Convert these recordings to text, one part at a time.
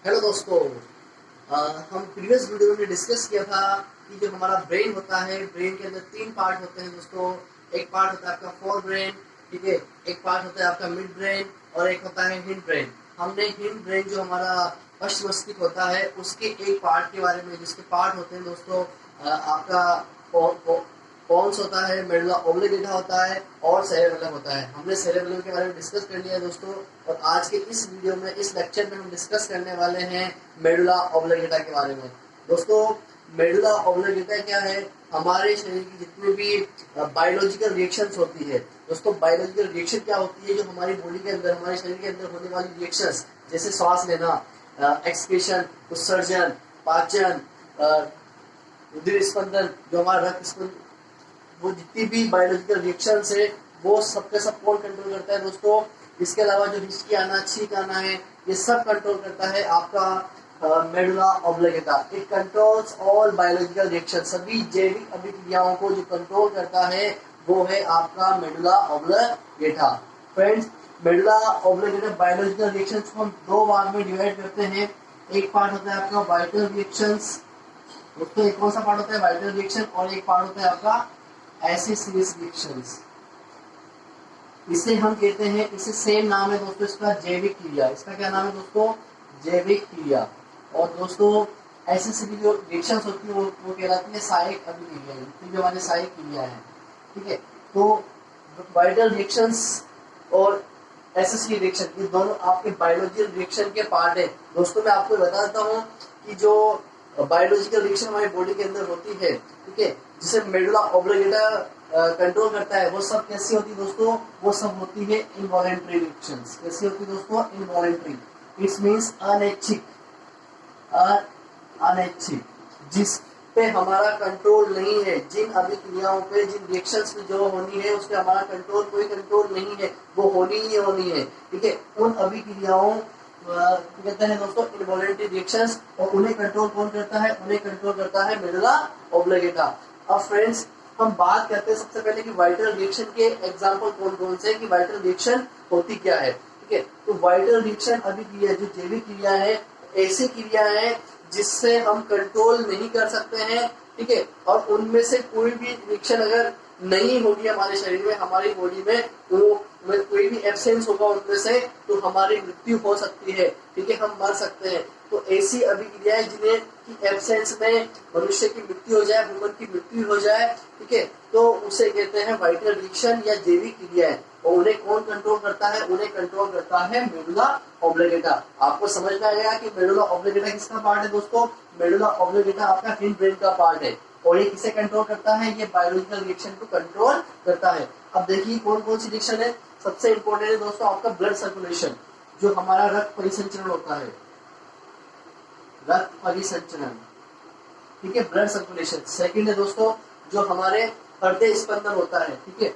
Hello दोस्तों। हम previous video में डिस्कस किया था कि जो हमारा ब्रेन होता है, ब्रेन के अंदर तीन पार्ट होते हैं दोस्तों। एक पार्ट होता है आपका फोर ब्रेन, ठीक है। एक पार्ट होता है आपका मिड ब्रेन और एक होता है हिंड ब्रेन। हमने हिंड ब्रेन जो हमारा पश्च मस्तिष्क होता है उसके एक पार्ट के बारे में, जिसके पार्ट होते हैं दोस्तों आपका पॉन्स होता है, मेडुला ऑब्लिगेटा होता है और सेरेबेलम होता है। हमने सेरेबेलम के बारे में डिस्कस कर लिया है दोस्तों। और आज के इस वीडियो में, इस लेक्चर में हम डिस्कस करने वाले हैं मेडुला ऑब्लिगेटा के बारे में। दोस्तों, मेडुला ऑब्लिगेटा क्या है? हमारे शरीर की जितनी भी बायोलॉजिकल रिएक्शंस होती है दोस्तों, बायोलॉजिकल रिएक्शन क्या होती है? जो हमारी बॉडी के अंदर, हमारे शरीर के अंदर होने वाली रिएक्शंस, जैसे सांस लेना, एक्सक्रीशन, उत्सर्जन, पाचन, रुधिर स्पंदन, जो हमारा रक्त स्पंदन, वो जितनी भी बायोलॉजिकल रिएक्शंस है वो सबके सब कौन कंट्रोल करता है दोस्तों? इसके अलावा जो हिचकी आना, छींक आना है, ये सब कंट्रोल करता है आपका medulla oblongata. It controls all biological reaction. सभी जैविक अभिक्रियाओं को जो कंट्रोल करता है वो है आपका medulla oblongata. Friends, medulla oblongata biological reactions को हम दो भाग में डिवाइड करते हैं। एक पार्ट होता है आपका वाइटल रिएक्शंस, दोस्तों एक कौन सा पार्ट होता है? Vital reaction. और एक पार्ट होता है आपका ऐसे सीरीज रिएक्शंस। इसे हम कहते हैं, इसे सेम नाम है दोस्तों इसका, जैविक क्रिया। इसका क्या नाम है दोस्तों? जैविक क्रिया। और दोस्तों ऐसे सीरीज जो रिएक्शंस होती है वो कहलाती है सहायक अभिक्रिया, जो हमारी सहायक क्रिया है, ठीक है। तो वाइटल रिएक्शंस और एसएससी रिएक्शन, ये दोनों आपके बायोलॉजिकल रिएक्शन के पार्ट है। दोस्तों मैं आपको बता देता हूँ कि जो बायोलॉजिकल रिएक्शन हमारी बॉडी के अंदर होती है, ठीक है, जिसे मेडुला ऑब्लिगेटा कंट्रोल करता है, वो सब कैसी होती है दोस्तों? वो सब होती है इनवॉलेंट्री रिएक्शंस। कैसी होती है दोस्तों? इनवॉलेंट्री। इट्स मींस अनैच्छिक, अनैच्छिक, जिस पे हमारा कंट्रोल नहीं है। जिन अभिक्रियाओं पे, जिन रिएक्शंस पे जो होनी है उस पे हमारा कंट्रोल, कोई कंट्रोल नहीं है, वो होनी ही होनी है, ठीक है। उन अभिक्रियाओं कहते हैं दोस्तों इनवॉलेंट्री रिएक्शंस। और उन्हें कंट्रोल कौन करता है? उन्हें कंट्रोल करता है मेडुला ऑब्लिगेटा। अब फ्रेंड्स, हम बात करते हैं सबसे पहले कि वाइटल रिएक्शन के एग्जांपल कौन कौन से हैं, कि वाइटल रिएक्शन होती क्या है, ठीक है। तो वाइटल रिएक्शन अभिक्रिया, जो जैविक क्रिया है, ऐसी क्रिया है जिससे हम कंट्रोल नहीं कर सकते हैं, ठीक है। और उनमें से कोई भी रिएक्शन अगर नहीं होगी हमारे शरीर में, हमारी बॉडी में, तो कोई भी एब्सेंस होगा उनमें से, तो हमारी मृत्यु हो सकती है, ठीक है, हम मर सकते हैं। तो ऐसी अभिक्रियाएं जिन्हें की एब्सेंस में मनुष्य की मृत्यु हो जाए, ह्यूमन की मृत्यु हो जाए, ठीक है, तो उसे कहते हैं वाइटल रिएक्शन या जैविक क्रियाएं। और उन्हें कौन कंट्रोल करता है? उन्हें कंट्रोल करता है मेडुला ऑब्लिगेटा। आपको समझ में आ गया कि मेडुला ऑब्लिगेटा किसका पार्ट है दोस्तों? मेडुला ऑब्लिगेटा आपका हिंड ब्रेन का पार्ट है। और ये किसे कंट्रोल करता है? ये बायोलॉजिकल रिएक्शन को कंट्रोल करता है। अब देखिए कौन कौन सी रिएक्शन है। सबसे इंपॉर्टेंट है दोस्तों आपका ब्लड सर्कुलेशन, जो हमारा रक्त परिसंचरण होता है, रक्त परिसंचरण, ठीक है, ब्लड सर्कुलेशन। सेकंड है दोस्तों जो हमारे हृदय स्पंदन होता है, ठीक है,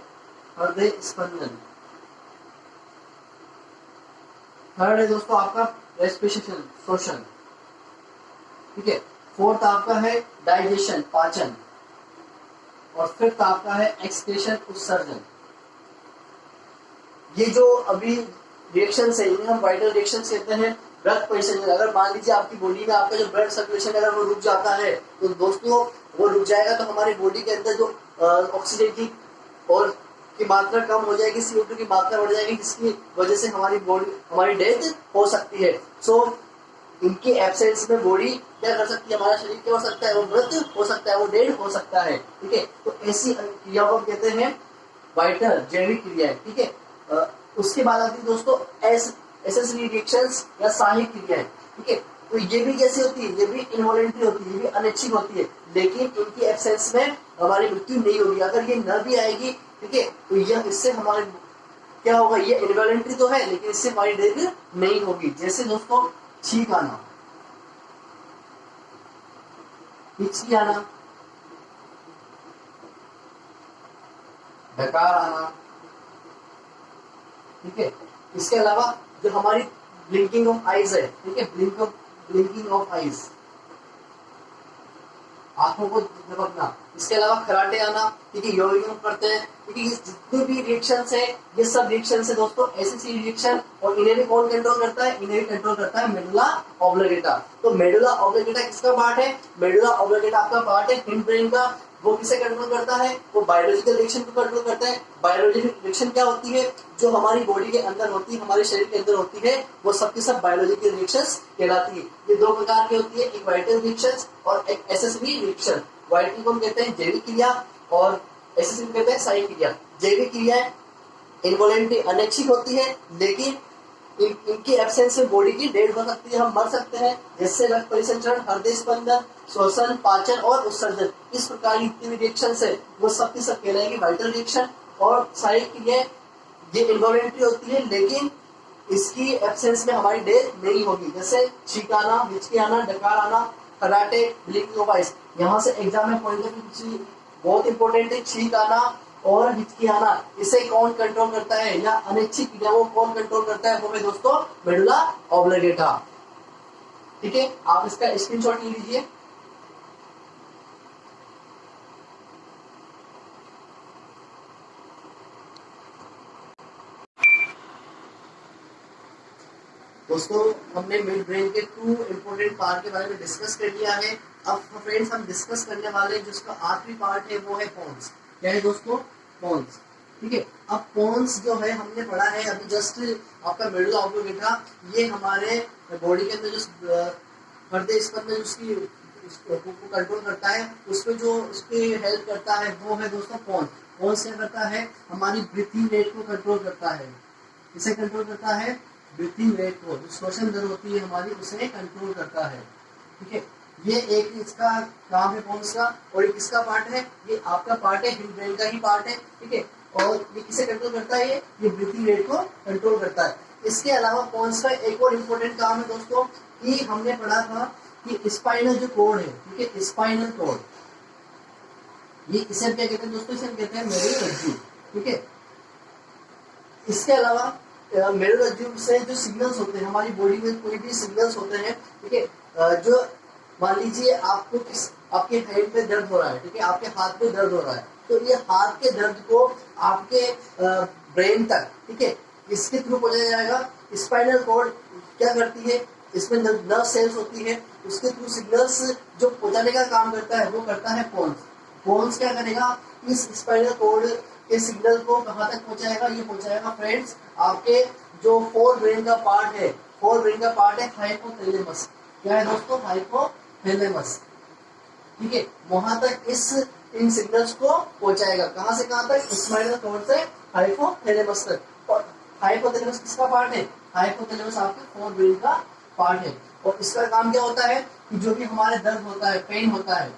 हृदय स्पंदन। थर्ड है दोस्तों आपका रेस्पिरेशन, श्वसन, ठीक है। फोर्थ आपका है डाइजेशन, पाचन। और फिफ्थ आपका है एक्सक्रीशन, उत्सर्जन। ये जो अभी रिएक्शंस है इन्हें हम वाइटल रिएक्शंस कहते हैं। रक्त परिसंचरण, अगर मान लीजिए आपकी बॉडी में आपका जो ब्लड सर्कुलेशन अगर वो रुक जाता है, तो दोस्तों वो रुक जाएगा तो हमारी बॉडी के अंदर जो ऑक्सीजन की और की मात्रा कम हो जाएगी, CO2 की मात्रा बढ़ जाएगी, जिसकी वजह से हमारी बॉडी, हमारी डेथ हो सकती है। सो इनके एब्सेंस में बॉडी क्या कर सकती है? हमारा शरीर क्या हो सकता है? वो मृत हो सकता है, वो डेड हो सकता है, ठीक है। तो ऐसी क्रिया को कहते हैं वाइटल, जैविक क्रिया, ठीक है। उसके बाद आती है दोस्तों एसेंशियल रिएक्शंस या सहायक क्रियाएं, ठीक है। तो ये भी कैसी होती है? ये भी इनवॉलेंट्री होती है, ये भी अनैच्छिक होती है, लेकिन इनकी एब्सेंस में हमारी मृत्यु नहीं होगी। अगर ये न भी आएगी, ठीक है, तो यह इससे हमारे क्या होगा? ये इनवॉलेंट्री तो है, लेकिन इससे हमारी डेथ नहीं होगी। जैसे दोस्तों छींक आना, हिचकी आना, डकार आना, ठीक है। इसके अलावा जो हमारी ब्लिंकिंग ऑफ आईज है, ठीक है, ब्लिंकिंग ऑफ आईज, आंखों को झपकना, इसके अलावा खराटे आना, ठीक है, योगा करते हैं, ठीक है। ये जितने भी रिएक्शंस है ये सब रिएक्शंस है दोस्तों एसिड रिएक्शन, और इन्हें भी कौन कंट्रोल करता है, इन्हें भी कंट्रोल करता है मेडुला ऑब्लिगेटा। तो मेडुला ऑब्लिगेटा किसका पार्ट है, मेडुला ऑब्लिगेटा आपका पार्ट है हिंड ब्रेन का। वो किसे कंट्रोल करता है, वो बायोलॉजिकल रिएक्शन को कंट्रोल करता है। बायोलॉजिकल रिएक्शन क्या होती है, जो हमारी बॉडी के अंदर होती है, हमारे शरीर के अंदर होती है, वो सबकी सब बायोलॉजिकल रिएक्शंस कहलाती है। ये दो प्रकार की होती है, एक वाइटल रिएक्शंस और एक एसेसरी रिएक्शन। वाइटल को हम कहते हैं जैविक क्रिया और एसेसरी कहते हैं सहायक क्रिया। जैविक क्रियाएं इनवॉलेंटरी अनैच्छिक होती है, लेकिन इनकी एब्सेंस में बॉडी की डेड हो सकती है, हम मर सकते हैं, जैसे रक्त परिसंचरण, हृदय स्पंदन, श्वसन, पाचन और उत्सर्जन। इस प्रकार की जितनी भी रिएक्शंस है वो सबकी सब कहलाएगी वाइटल रिएक्शन। और सहायक क्रियाएं ये इनवॉलेंटरी होती है, लेकिन इसकी एब्सेंस में हमारी डेथ नहीं होगी, जैसे छींक आना, हिचकी आना, डकार आना, खराटे, ब्लिंकिंग ऑफ आइज। यहाँ से एग्जाम में पॉइंट बहुत इंपॉर्टेंट है, छींक आना और हिचकी आना, इसे कौन कंट्रोल करता है, या अनैच्छिक क्रियाओं को कौन कंट्रोल करता है, वो है दोस्तों मेडुला ऑब्लिगेटा। ठीक है, आप इसका स्क्रीनशॉट ले लीजिए। दोस्तों हमने मिड ब्रेन के 2 इंपॉर्टेंट पार्ट के बारे में डिस्कस कर लिया है। अब फ्रेंड्स हम डिस्कस करने वाले जिसका आखिरी पार्ट है वो है पोन्स। क्या है दोस्तों, पोन्स। ठीक है, अब पोन्स जो है हमने पढ़ा है अभी जस्ट आपका मेडुला ऑब्लिगेटा, ये हमारे बॉडी के अंदर जो हृदय स्पंदन उसकी को कंट्रोल करता है, उसमें जो उसकी हेल्प करता है वो है दोस्तों पोन्स। पोन्स क्या करता है, हमारी ब्रीथिंग रेट को कंट्रोल करता है। इसे कंट्रोल करता है ब्रीथिंग रेट को, जो श्वसन दर होती है हमारी उसे कंट्रोल करता है। ठीक है, ये एक इसका काम है पोन्स का, और एक इसका पार्ट है, ये आपका पार्ट है हिंड ब्रेन का ही पार्ट है। ठीक है, और ये किसे कंट्रोल करता है, ये ब्रीथिंग रेट को कंट्रोल करता है। इसके अलावा पोन्स का एक और इम्पोर्टेंट काम है दोस्तों, कि हमने पढ़ा था कि स्पाइनल जो कोड है, ठीक है, स्पाइनल कोड, ये इसे क्या कहते हैं दोस्तों, इसे कहते हैं मेरुरज्जु। ठीक है, इसके अलावा मेरुरज्जु से जो सिग्नल्स होते हैं, हमारी बॉडी में कोई भी सिग्नल्स होते हैं, ठीक है, जो मान लीजिए आपको आपके हैंड पे दर्द हो रहा है, ठीक है, आपके हाथ पे दर्द हो रहा है, तो ये हाथ के दर्द को आपके ब्रेन तक, ठीक है, इसके थ्रू पहुंचाया जाएगा। स्पाइनल कॉर्ड क्या करती है, इसमें नर्व सेल्स होती है, उसके थ्रू सिग्नल्स जो पहुंचाने का काम करता है वो करता है पोन्स। पोन्स क्या करेगा, इस स्पाइनल कॉर्ड के सिग्नल को कहाँ तक पहुंचाएगा, ये पहुंचाएगा फ्रेंड्स आपके जो फोर ब्रेन का पार्ट है, फोर ब्रेन का पार्ट है हाइपोथैलेमस। क्या है दोस्तों, हाइपोथैलेमस। ठीक है, वहां तक इन सिग्नल्स को पहुंचाएगा, कहां से कहां तक, स्पाइनल कॉर्ड से हाइपोथैलेमस तक। और हाइपोथैलेमस किसका पार्ट है, हाइपोथैलेमस आपके फोर ब्रेन का पार्ट है। और इसका काम क्या होता है कि जो भी हमारे दर्द होता है, पेन होता है,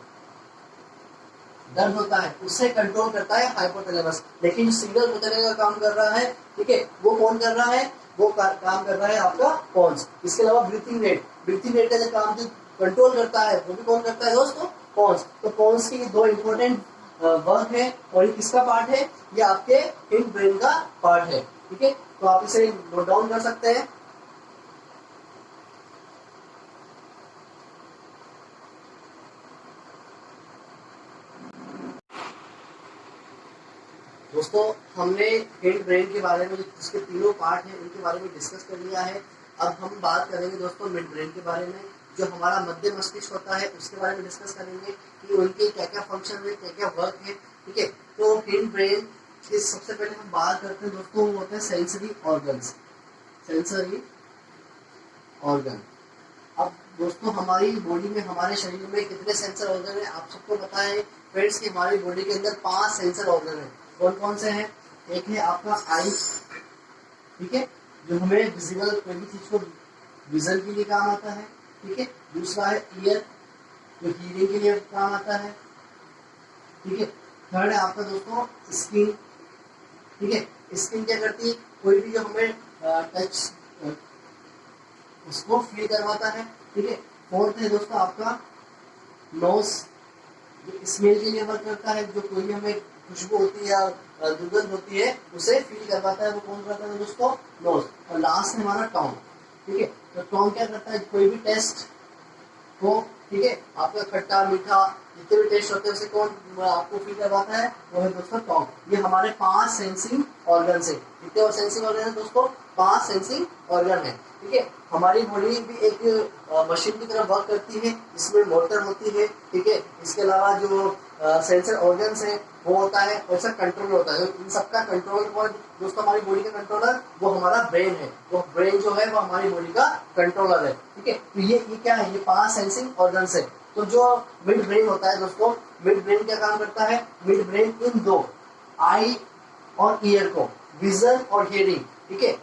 दर्द होता है, उसे कंट्रोल करता है हाइपोथैलेमस। लेकिन जो सिग्नल पहुंचाने का काम कर रहा है, ठीक है, वो कौन कर रहा है, वो काम कर रहा है आपका पोन्स। इसके अलावा ब्रीथिंग रेट, ब्रीथिंग रेट का जो काम जो कंट्रोल करता है वो भी कौन करता है दोस्तों, पोन्स। तो पोन्स की दो इंपॉर्टेंट वर्क है, और ये किसका पार्ट है, ये आपके हिंड ब्रेन का पार्ट है। ठीक है, तो आप इसे नोट डाउन कर सकते हैं। दोस्तों हमने हिंड ब्रेन के बारे में, जिसके तीनों पार्ट हैं उनके बारे में डिस्कस कर लिया है। अब हम बात करेंगे दोस्तों मिड ब्रेन के बारे में, जो हमारा मध्य मस्तिष्क होता है उसके बारे में डिस्कस करेंगे कि उनके क्या क्या फंक्शन है, क्या क्या वर्क है। ठीक है, तो हिंड ब्रेन की सबसे पहले हम बात करते हैं दोस्तों, वो होते हैं सेंसरी ऑर्गन्स। Sensory organ. अब दोस्तों हमारी बॉडी में, हमारे शरीर में कितने सेंसर ऑर्गन है आप सबको पता है फ्रेंड्स, कि हमारी बॉडी के अंदर 5 सेंसर ऑर्गन है। कौन कौन से हैं, एक है आपका आई, ठीक है, जो हमें विजिबल कोई भी चीज को विजन के लिए काम आता है। ठीक है, दूसरा है ईयर, जो हीयरिंग के लिए काम आता है। ठीक है, थर्ड है आपका दोस्तों स्किन। ठीक है, स्किन क्या करती है, कोई भी जो हमें टच उसको फील करवाता है। ठीक है, फोर्थ है दोस्तों आपका नोज, जो स्मेल के लिए वर्क करता है, जो कोई हमें खुशबू होती है या दुर्गंध होती है उसे फील करवाता है, वो कौन करता है दोस्तों, नोज। और लास्ट है हमारा टॉन्ग। ठीक है, तो टॉन्ग क्या करता है, कोई भी टेस्ट को ठीक है, आपका खट्टा मीठा जितने भी टेस्ट होते हैं उसे कौन आपको फील करवाता है, वो है दोस्तों टंग। ये हमारे 5 सेंसिंग ऑर्गन है। कितने और सेंसिंग ऑर्गन है दोस्तों? 5 सेंसिंग ऑर्गन है। ठीक है, हमारी बॉडी भी एक मशीन की तरह वर्क करती है, इसमें मोटर होती है। ठीक है, इसके अलावा जो सेंसर ऑर्गन्स है वो होता है, और इसका कंट्रोल होता है। इन सबका कंट्रोल कौन दोस्तों? हमारी बॉडी का कंट्रोलर वो हमारा ब्रेन है। वो ब्रेन जो है वो हमारी बॉडी का कंट्रोलर है। ठीक है, तो ये क्या है? ये 5 सेंसिंग ऑर्गन्स है। तो जो मिड ब्रेन होता है दोस्तों, मिड ब्रेन क्या काम करता है? मिड ब्रेन इन दो आई और ईयर को, विजन और हियरिंग, ठीक है,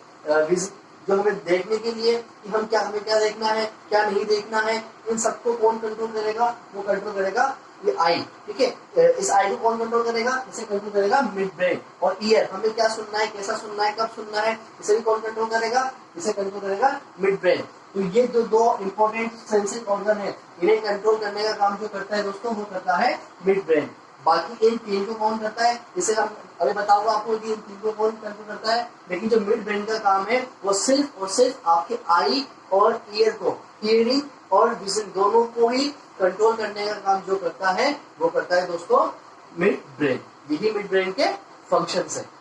जो हमें देखने के लिए कि हमें क्या देखना है, क्या नहीं देखना है, इन सबको कौन कंट्रोल करेगा? वो कंट्रोल करेगा ये आई। ठीक है, इस आई को कौन कंट्रोल करेगा? इसे कंट्रोल करेगा मिड ब्रेन। और ईयर, हमें क्या सुनना है, कैसा सुनना है, कब सुनना है, इसे भी कौन कंट्रोल करेगा? इसे कंट्रोल करेगा मिड ब्रेन। तो ये जो दो इंपॉर्टेंट सेंसिंग ऑर्गन है, इन्हें कंट्रोल करने का काम जो करता है दोस्तों, वो करता है मिड ब्रेन। बाकी इन तीन को कौन करता है, इसे हम अभी बताऊंगा आपको कि इन तीन को कौन कंट्रोल करता है। लेकिन जो मिड ब्रेन का काम है वो सिर्फ और सिर्फ आपके आई और ईयर को, हियरिंग और विजन दोनों को ही कंट्रोल करने का काम जो करता है वो करता है दोस्तों मिड ब्रेन। यही मिड ब्रेन के फंक्शंस है।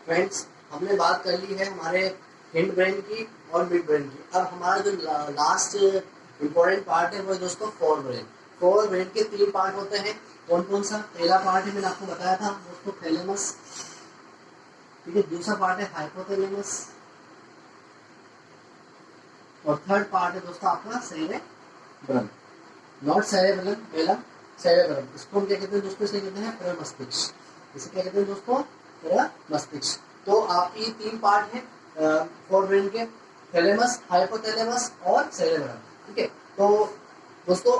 फ्रेंड्स, हमने बात कर ली है हमारे हिंड ब्रेन की और मिड ब्रेन की। अब हमारा जो लास्ट इंपॉर्टेंट पार्ट है वो है दोस्तों फोर ब्रेन। फोर ब्रेन के 3 पार्ट होते हैं। कौन कौन सा? पहला पार्ट है मैंने आपको बताया था दोस्तों थैलेमस। ठीक है, दूसरा पार्ट है हाइपोथैलेमस, और थर्ड पार्ट है दोस्तों आपका सेरेब्रम। नॉट सेरेब्रम, पहला सेरेब्रम। इसको हम क्या कहते हैं दोस्तों? इसे कहते हैं प्रमस्तिष्क। इसे क्या कहते हैं दोस्तों? मस्तिष्क। तो आपकी 3 पार्ट है फोर ब्रेन के, थैलेमस, हाइपोथैलेमस और सेरेब्रम। ठीक है, तो दोस्तों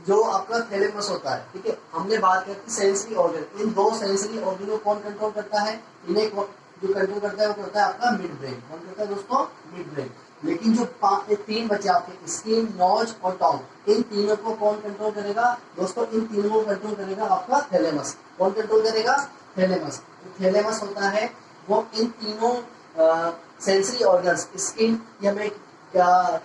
जो आपका थैलेमस होता है, ठीक है, हमने बात की सेंसरी ऑर्गन। इन 2 सेंसरी ऑर्गन को कौन कंट्रोल करता है? इन्हें जो कंट्रोल करता है वो करता है आपका मिड ब्रेन। कौन करता है दोस्तों? Mid brain. लेकिन जो 3 बचे आपके, स्किन, नोज और टंग, इन तीनों को कौन कंट्रोल करेगा दोस्तों? इन तीनों को कंट्रोल करेगा आपका थैलेमस। कौन कंट्रोल करेगा? थैलेमस। थैलेमस होता है वो इन तीनों सेंसरी ऑर्गन्स, स्किन की हमें क्या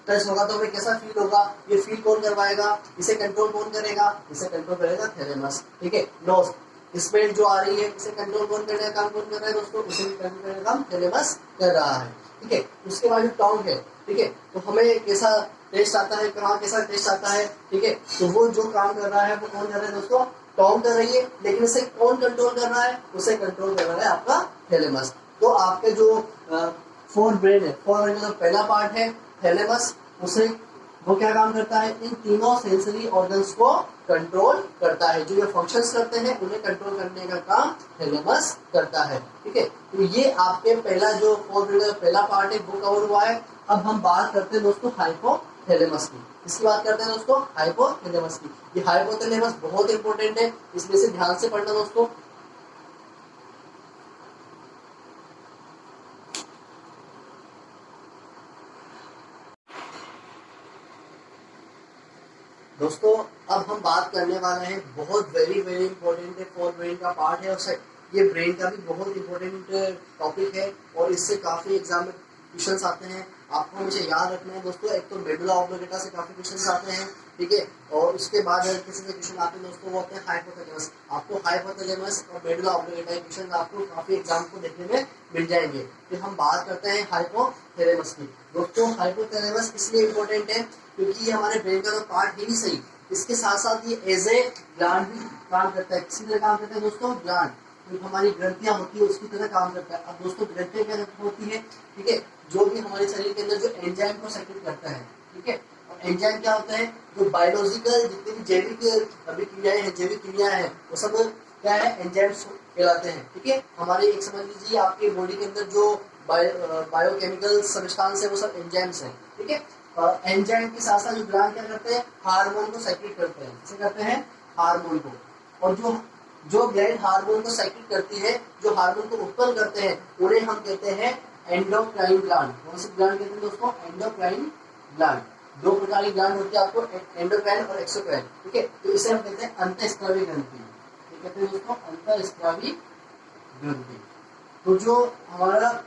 टच होगा तो हमें कैसा फील होगा, ये फील कौन करवाएगा? इसे कंट्रोल कौन करेगा? इसे कंट्रोल करेगा थैलेमस। ठीक है, नोज, स्मेल जो आ रही है इसे कंट्रोल कौन करने का काम कौन कर रहा है दोस्तों? इसे भी कंट्रोल करने का काम थैलेमस कर रहा है। ठीक है, उसके बाद जो टंग है, ठीक है, तो हमें कैसा टेस्ट आता है, कहाँ कैसा टेस्ट आता है, ठीक है, तो वो जो काम कर रहा है वो कौन कर रहा है दोस्तों? टंग कर रही है। लेकिन इसे कौन कंट्रोल कर रहा है? उसे कंट्रोल कर रहा है आपका थैलेमस। तो आपके जो फोर ब्रेन है, फोर ब्रेन का पहला पार्ट है थैलेमस, उसे वो क्या काम करता है? इन तीनों सेंसरी ऑर्गन्स को कंट्रोल करता है। जो ये फंक्शंस करते हैं उन्हें कंट्रोल करने का काम थैलेमस करता है। ठीक है, तो ये आपके पहला जो फोर ब्रेन का पहला पार्ट है वो कवर हुआ है। अब हम बात करते हैं दोस्तों हाइपोथैलेमस की। इसकी बात करते हैं दोस्तों हाइपोथैलेमस की। ये हाइपोथैलेमस बहुत इंपॉर्टेंट है, इसमें से ध्यान से पढ़ना दोस्तों। दोस्तों अब हम बात करने वाले हैं बहुत वेरी वेरी इंपॉर्टेंट है, फोर ब्रेन का पार्ट है, और ये ब्रेन का भी बहुत इंपॉर्टेंट टॉपिक है, और इससे काफी एग्जाम में क्वेश्चंस आते हैं। आपको हमेशा याद रखना है दोस्तों, एक तो मेडुला ऑब्लिंगेटा से काफी क्वेश्चंस आते हैं, ठीक है, और उसके बाद किसी से क्वेश्चन आते हैं दोस्तों वो होते हैं हाइपोथैलेमस। आपको हाइपोथैलेमस और मेडुला ऑब्लिंगेटा के क्वेश्चन आपको काफी एग्जाम को देखने में मिल जाएंगे। फिर हम बात करते हैं हाइपोथैलेमस की। दोस्तों हाइपोथैलेमस इसलिए इम्पोर्टेंट है क्योंकि ये हमारे ब्रेन का तो पार्ट ही नहीं सही, इसके साथ साथ ये एज ए ग्लैंड भी काम करता है। किसी तरह काम करता है दोस्तों? ग्लैंड, जो हमारी ग्रंथियां होती है उसकी तरह काम करता है। अब दोस्तों ग्रंथियां क्या होती है? ठीक है, जो भी हमारे शरीर के अंदर जो एंजाइम को सेक्रेट करता है। ठीक है, और एंजाइम क्या होता है? जो बायोलॉजिकल जितनी भी जैविक अभिक्रियाएं हैं, जैविक क्रियाएं हैं, वो सब क्या है? एंजाइम्स कहलाते हैं। ठीक है, हमारे एक समझ लीजिए आपकी बॉडी के अंदर जो बायोकेमिकल सब्सटेंस है वो सब एंजाइम्स हैं। ठीक है, एंजाइम के साथ साथ जो ग्लैंड क्या करते हैं? हार्मोन को सेक्रेट करते हैं। कैसे करते हैं? हार्मोन को। और जो ग्लैंड हार्मोन को सेक्रेट करती है, जो हार्मोन को उत्पन्न करते हैं, उन्हें हम कहते हैं एंडोक्राइन ग्लैंड। कौन से ग्लैंड कहते हैं दोस्तों? Endocrine gland. दो प्रकार की ग्लैंड होती है आपको, एंडोक्राइन और एक्सोक्राइन, ठीक है। तो इसे हम कहते हैं अंतःस्रावी ग्रंथि, ये कहते हैं दोस्तों अंतःस्रावी ग्रंथि। तो जो हमारा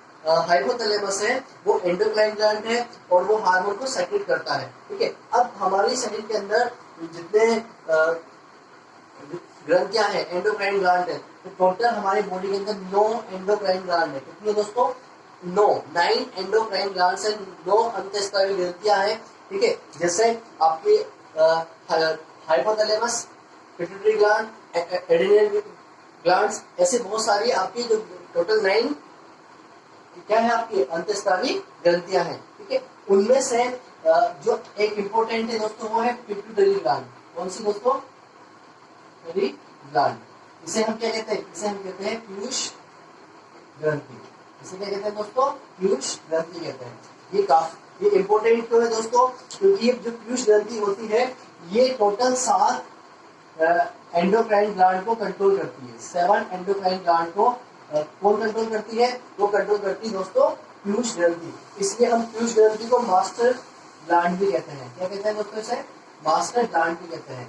हाइपोथैलेमस है वो एंडोक्राइन ग्लैंड है और वो हार्मोन को सेक्रेट करता है, ठीक है। अब हमारे शरीर के अंदर जितने ग्रंथियां हैं, एंडोक्राइन ग्लैंड है, तो टोटल हमारी बॉडी के अंदर 9 एंडोक्राइन ग्लैंड है। कितनी है दोस्तों? 9 एंडोक्राइन ग्लैंड है, 9 अंतःस्रावी ग्रंथियां हैं, ठीक है। जैसे आपके hypothalamus, pituitary gland, adrenal glands, ऐसे बहुत सारी आपकी जो टोटल 9 क्या है आपकी अंतःस्रावी ग्रंथियां हैं, ठीक है। उनमें से जो एक इंपॉर्टेंट है दोस्तों वो है पिट्यूटरी ग्लैंड। कौन सी दोस्तों? Pituitary gland. इसे हम क्या कहते हैं? इसे हम कहते हैं पीयूष ग्रंथि। इसे क्या कहते हैं दोस्तों? पीयूष ग्रंथि कहते हैं। ये इंपॉर्टेंट क्यों है दोस्तों? क्योंकि ये जो पीयूष ग्रंथि होती है ये टोटल 7 एंडोक्राइन ग्लैंड को कंट्रोल करती है। 7 एंडोक्राइन ग्लैंड को कौन कंट्रोल करती है? वो कंट्रोल करती है दोस्तों पीयूष ग्रंथि। इसलिए हम पीयूष ग्रंथि को मास्टर ग्लैंड भी कहते हैं। क्या कहते हैं दोस्तों? इसे मास्टर ग्लैंड भी कहते हैं।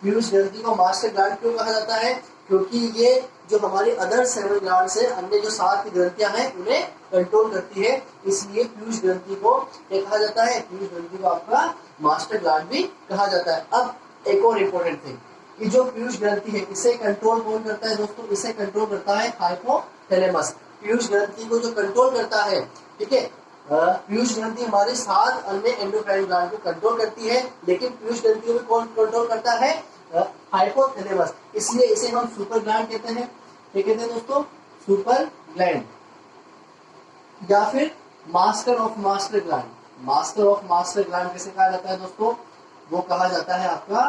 पीयूष ग्रंथि को मास्टर ग्लैंड क्यों कहा जाता है? क्योंकि ये जो हमारी अदर 7 ग्लैंड है, अन्य जो 7 की ग्रंथियां हैं उन्हें कंट्रोल करती है, इसलिए पीयूष ग्रंथि को क्या कहा जाता है? पीयूष ग्रंथि को आपका मास्टर ग्लैंड भी कहा जाता है। अब एक और इम्पोर्टेंट थिंग, ये जो पीयूष ग्रंथि है इसे कंट्रोल कौन करता है दोस्तों? इसे कंट्रोल करता है हाइपोथैलेमस। पीयूष ग्रंथि को जो कंट्रोल करता है, ठीक है, पीयूष ग्रंथि हमारे 7 अन्य एंडोक्राइन ग्लैंड को कंट्रोल करती है, लेकिन पीयूष ग्रंथि को कौन कंट्रोल करता है? हाइपोथैलेमस। इसलिए इसे हम सुपर ग्लैंड कहते हैं। क्या कहते हैं दोस्तों? सुपर ग्लैंड, या फिर master of master gland. Master of master gland कैसे कहा जाता है दोस्तों? वो कहा जाता है आपका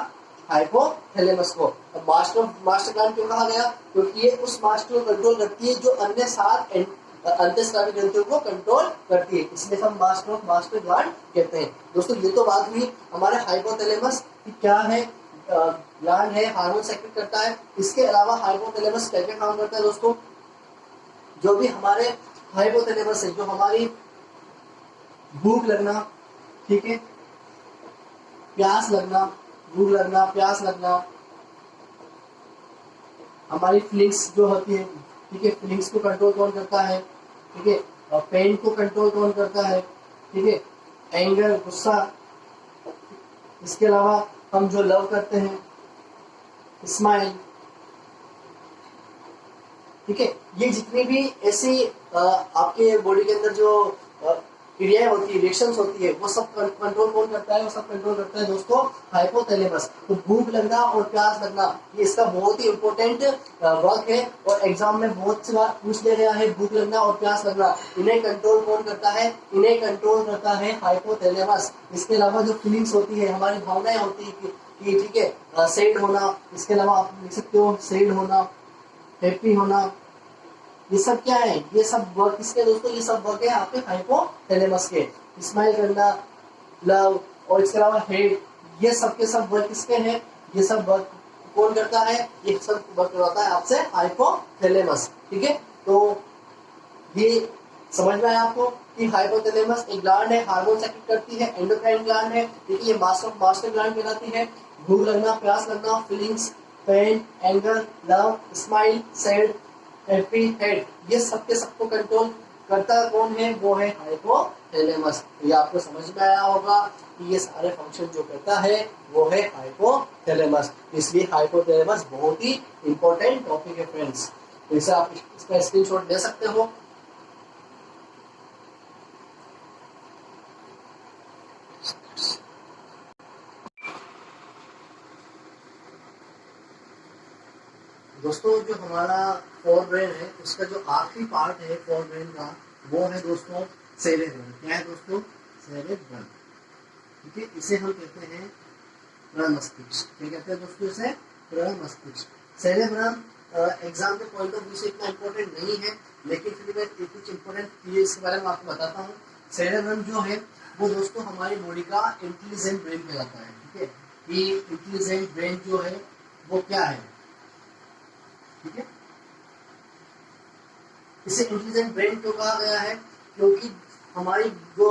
हाइपोथैलेमस को। अब मास्टर ऑफ मास्टर ग्लैंड क्यों कहा गया? क्योंकि ये उस मास्टर को कंट्रोल करती है जो अन्य 7 अंतःस्रावी ग्रंथियों को कंट्रोल करती है, इसलिए हम मास्टर ऑफ मास्टर ग्लैंड कहते हैं। दोस्तों ये तो बात हुई हमारे हाइपोथैलेमस की क्या है, ग्लैंड है, हार्मोन सेक्रेट करता है। इसके अलावा हाइपोथैलेमस क्या क्या काम करता है दोस्तों? जो भी हमारे हाइपोथैलेमस है, जो हमारी भूख लगना, ठीक है, प्यास लगना, भूख लगना, प्यास लगना, हमारी फीलिंग्स जो होती है, ठीक है, फीलिंग्स को कंट्रोल कौन करता है? ठीक है, और पेन को कंट्रोल कौन करता है? ठीक है, एंगर, गुस्सा। इसके अलावा हम जो लव करते हैं, स्माइल, ठीक है, ये जितनी भी ऐसी आपके बॉडी के अंदर जो क्रियाएं होती है, रिएक्शंस होती है, वो सब कंट्रोल कौन करता है? वो सब कंट्रोल करता है दोस्तों हाइपोथैलेमस। तो भूख लगना और प्यास लगना ये इसका बहुत ही इंपॉर्टेंट वर्क है और एग्जाम में बहुत सी बार पूछ लिया गया है। भूख लगना और प्यास लगना इन्हें कंट्रोल कौन करता है? इन्हें कंट्रोल करता है हाइपोथैलेमस। इसके अलावा जो फीलिंग्स होती है, हमारी भावनाएं होती है कि ठीक है, सैड होना, इसके अलावा आप लिख सकते हो सैड होना, हैप्पी होना, ये सब क्या है? ये सब वर्क किसके दोस्तों? ये सब वर्क है आपके हाइपोथैलेमस के। स्माइल करना, लव और इसके अलावा हेट, ये सब के सब वर्क किसके हैं? ये सब वर्क कौन करता है? ये सब वर्क करवाता है आपसे हाइपोथैलेमस, ठीक है। तो ये समझ में आया आपको कि हाइपोथैलेमस एक ग्लैंड है, हार्मोन सेक्रेट करती है, एंडोक्राइन ग्लैंड है, देखिए ये मास्टर ग्लैंड कहलाती है। भूख लगना, प्यास लगना, feelings, pain, anger, love, smile, sad, happy, head, ये सबके सबको कंट्रोल करता कौन है? वो है हाइपोथैलेमस। ये आपको समझ में आया होगा कि ये सारे फंक्शन जो करता है वो है हाइपोथैलेमस। इसलिए हाइपोथैलेमस बहुत ही इंपॉर्टेंट टॉपिक है फ्रेंड्स। तो इसे आप इसका स्क्रीनशॉट ले सकते हो। दोस्तों जो हमारा फोर ब्रेन है उसका जो आखिरी पार्ट है फोर ब्रेन का, वो है दोस्तों सेरेब्रम। क्या है दोस्तों? सेरेब्रम, ठीक है। इसे हम कहते हैं प्रमस्तिष्क। क्या कहते हैं दोस्तों? इसे प्रमस्तिष्क। सेरेब्रम एग्जाम के पॉइंट ऑफ व्यू से इतना इम्पोर्टेंट नहीं है, लेकिन फिर मैं कुछ इम्पोर्टेंट चीज के बारे में आपको बताता हूँ। सेरेब्रम जो है वो दोस्तों हमारी बॉडी का इंटेलिजेंट ब्रेन कहलाता है, ठीक है। ये इंटेलिजेंट ब्रेन जो है वो क्या है, ठीक है। इसे इंटेलिजेंट ब्रेन क्यों कहा गया है? क्योंकि हमारी जो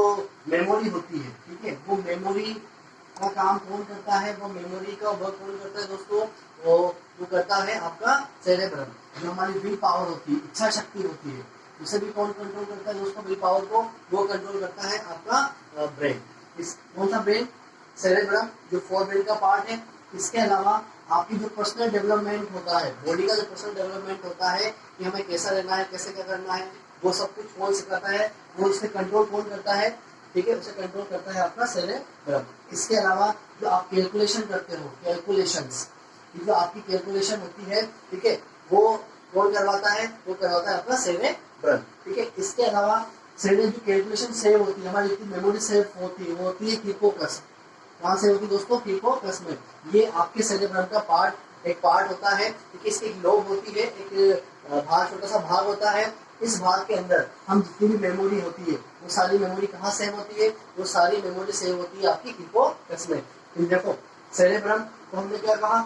मेमोरी होती है, ठीक है, वो मेमोरी का काम कौन करता है, वो मेमोरी का वर्क कौन करता है दोस्तों, वो करता है आपका सेरेब्रम। जो हमारी विल पावर होती है, इच्छा शक्ति होती है, उसे भी कौन कंट्रोल करता है दोस्तों, विल पावर को वो कंट्रोल करता है आपका ब्रेन। इस कौन सा ब्रेन, सेरेब्रम, जो फोर ब्रेन का पार्ट है। इसके अलावा आपकी जो पर्सनल डेवलपमेंट होता है, बॉडी का जो पर्सनल डेवलपमेंट होता है कि हमें कैसा रहना है, कैसे क्या करना है, वो सब कुछ कौन सिखाता है, वो उसे कंट्रोल कौन करता है, ठीक है, उसे कंट्रोल करता है आपका सेरेब्रम। इसके अलावा जो आप कैलकुलेशन करते हो, कैलकुलेशंस, जो आपकी कैलकुलेशन होती है, ठीक है, वो कौन करवाता है, वो करवाता है आपका सेरेब्रम, ठीक है। इसके अलावा सेरेब्रम की कैलकुलेशन सेव होती है, हमारी जितनी मेमोरी सेव होती है वो होती है हिप्पोकैम्पस। कहाँ से होती है दोस्तों, हिप्पोकैम्पस में। ये आपके सेरेब्रम का पार्ट, एक पार्ट होता है, ठीक है। इसकी एक लोब होती है, एक भाग, छोटा सा भाग होता है। इस भाग के अंदर हम जितनी भी मेमोरी होती है वो सारी मेमोरी कहाँ सेव होती है, वो सारी मेमोरी सेव होती है आपकी हिप्पोकैम्पस में। देखो सेरेब्रम को हमने क्या कहा,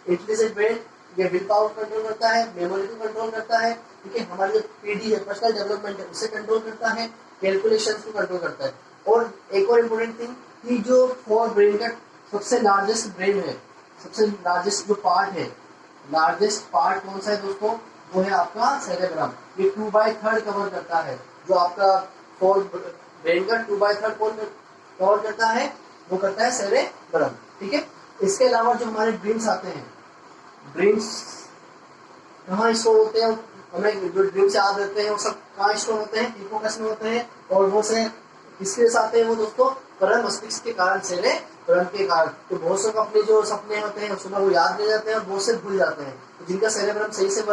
इंटेलिजेंट ब्रेन, ये विल पावर कंट्रोल करता है, मेमोरी को कंट्रोल करता है, ठीक है, हमारी जो पीडी है, पर्सनल डेवलपमेंट है, उसे कंट्रोल करता है, कैलकुलेशंस को कंट्रोल करता है। और एक और इम्पोर्टेंट थिंग कि जो फोर ब्रेन का सबसे लार्जेस्ट ब्रेन है, सबसे लार्जेस्ट जो पार्ट है, लार्जेस्ट पार्ट कौन सा है दोस्तों, वो है आपका सेरेब्रम। ये 2/3 कवर करता है, जो आपका फोर ब्रेन का 2/3 कौन कवर करता है, वो करता है सेरेब्रम, ठीक है। इसके अलावा जो हमारे ड्रीम्स आते हैं, ड्रीम्स कहाँ स्टोर होते हैं, हमें जो ड्रीम्स याद रहते हैं वो सब कहाँ स्टोर होते हैं, हिप्पोकैम्पस में होते हैं। और वो से किसके साथ है वो दोस्तों, परम मस्तिष्क के कारण, सेरेब्रम के कारण। तो बहुत से अपने जो सपने होते हैं सुबह वो याद नहीं जाते हैं और बहुत से भूल जाते हैं। तो जिनका सेरेब्रम सही से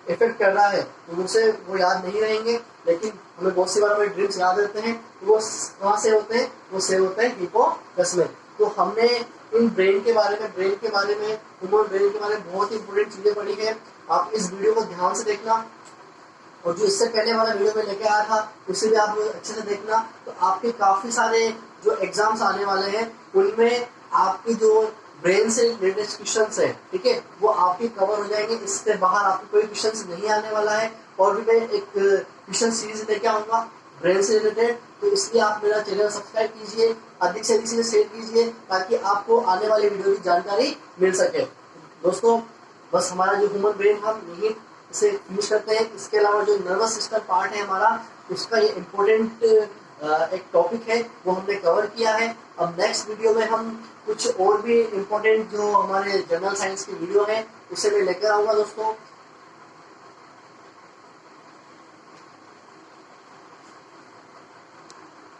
इफेक्ट कर रहा है तो उनसे वो याद नहीं रहेंगे, लेकिन हमें बहुत सी बार हमारे ड्रीम्स याद रहते हैं। तो वो कहाँ से होते हैं, वो सेव होते हैं हिप्पोकैम्पस में। तो हमने इन ब्रेन के बारे में, ह्यूमन ब्रेन के बारे में बहुत ही इंपोर्टेंट चीजें पढ़ी है। आप इस वीडियो को ध्यान से देखना, और जो इससे पहले वाला वीडियो में लेके आया था उसे भी आप अच्छे से देखना। तो आपके काफी सारे जो एग्जाम्स आने वाले हैं उनमें आपकी जो ब्रेन से रिलेटेड क्वेश्चंस है, ठीक है, वो आपके कवर हो जाएंगे। इससे बाहर आपको कोई क्वेश्चंस नहीं आने वाला है। और भी मैं एक क्वेश्चन सीरीज लेके आऊंगा ब्रेन से रिलेटेड, तो इसलिए आप मेरा चैनल सब्सक्राइब कीजिए, अधिक से अधिक से शेयर कीजिए, ताकि आपको आने वाले वीडियो की जानकारी मिल सके। दोस्तों बस हमारा जो ह्यूमन ब्रेन, हम यही इसे फिनिश करते हैं। इसके अलावा जो नर्वस सिस्टम पार्ट है हमारा, उसका ये इम्पोर्टेंट एक टॉपिक है, वो हमने कवर किया है। अब नेक्स्ट वीडियो में हम कुछ और भी इम्पोर्टेंट जो हमारे जनरल साइंस की वीडियो है उसे मैं लेकर आऊंगा दोस्तों।